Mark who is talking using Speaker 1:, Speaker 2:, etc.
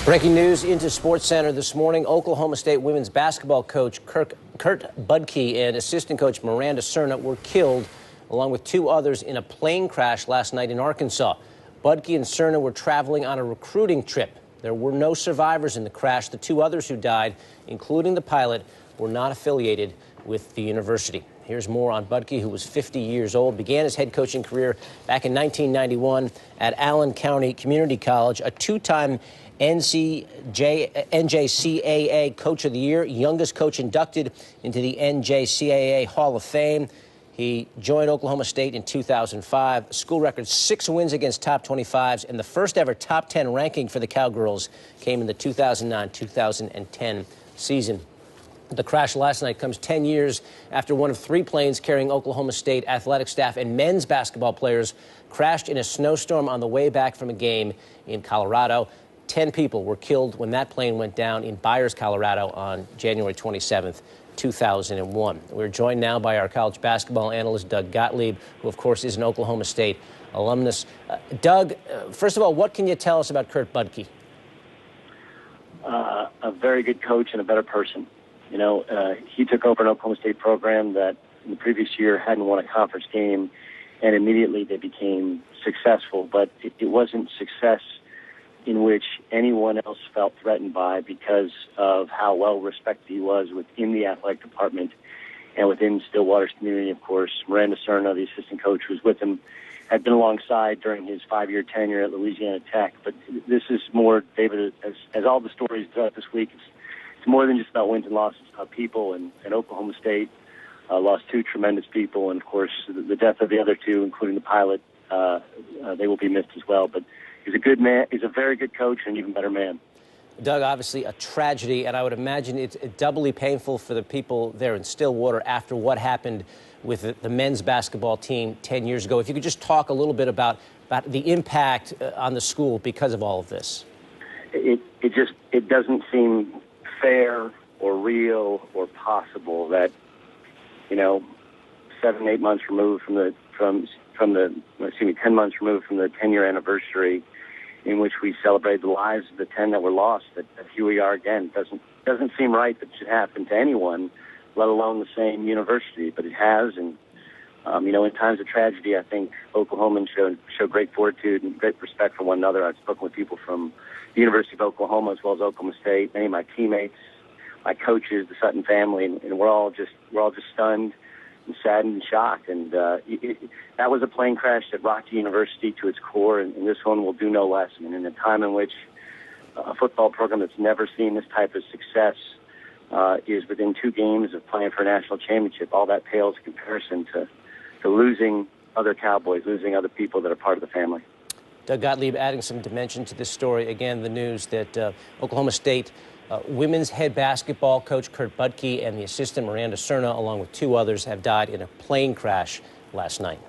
Speaker 1: Breaking news into SportsCenter this morning. Oklahoma State women's basketball coach Kurt Budke and assistant coach Miranda Serna were killed, along with two others, in a plane crash last night in Arkansas. Budke and Serna were traveling on a recruiting trip. There were no survivors in the crash. The two others who died, including the pilot, were not affiliated with the university. Here's more on Budke, who was 50 years old, began his head coaching career back in 1991 at Allen County Community College, a two-time NJCAA Coach of the Year, youngest coach inducted into the NJCAA Hall of Fame. He joined Oklahoma State in 2005. School record 6 wins against top 25s, and the first ever top 10 ranking for the Cowgirls came in the 2009-2010 season. The crash last night comes 10 years after one of 3 planes carrying Oklahoma State athletic staff and men's basketball players crashed in a snowstorm on the way back from a game in Colorado. 10 people were killed when that plane went down in Byers, Colorado on January 27th, 2001. We're joined now by our college basketball analyst, Doug Gottlieb, who, of course, is an Oklahoma State alumnus. Doug, first of all, what can you tell us about Kurt Budke?
Speaker 2: A very good coach and a better person. You know, he took over an Oklahoma State program that in the previous year hadn't won a conference game, and immediately they became successful. But it wasn't success in which anyone else felt threatened by because of how well respected he was within the athletic department and within Stillwater's community, of course. Miranda Serna, the assistant coach who was with him, had been alongside during his 5-year tenure at Louisiana Tech. But this is more, David, as all the stories throughout this week, it's more than just about wins and losses. It's about people, and Oklahoma State lost 2 tremendous people, and, of course, the death of the other 2, including the pilot, they will be missed as well. But he's a good man. He's a very good coach and an even better man.
Speaker 1: Doug, obviously a tragedy, and I would imagine it's doubly painful for the people there in Stillwater after what happened with the men's basketball team 10 years ago. If you could just talk a little bit about the impact on the school because of all of this.
Speaker 2: It doesn't seem fair or real or possible that, 7-8 months removed from the 10 months removed from the 10-year anniversary in which we celebrate the lives of the 10 that were lost, that here we are again. Doesn't seem right that it should happen to anyone, let alone the same university, but it has. And, in times of tragedy, I think Oklahomans show great fortitude and great respect for one another. I've spoken with people from the University of Oklahoma as well as Oklahoma State, many of my teammates, my coaches, the Sutton family, and we're all just stunned and saddened and shocked. And that was a plane crash that rocked the university to its core, and this one will do no less. I mean, in a time in which a football program that's never seen this type of success is within 2 games of playing for a national championship, all that pales in comparison to losing other Cowboys, losing other people that are part of the family.
Speaker 1: Doug Gottlieb adding some dimension to this story. Again, the news that Oklahoma State women's head basketball coach Kurt Budke and the assistant Miranda Serna, along with 2 others, have died in a plane crash last night.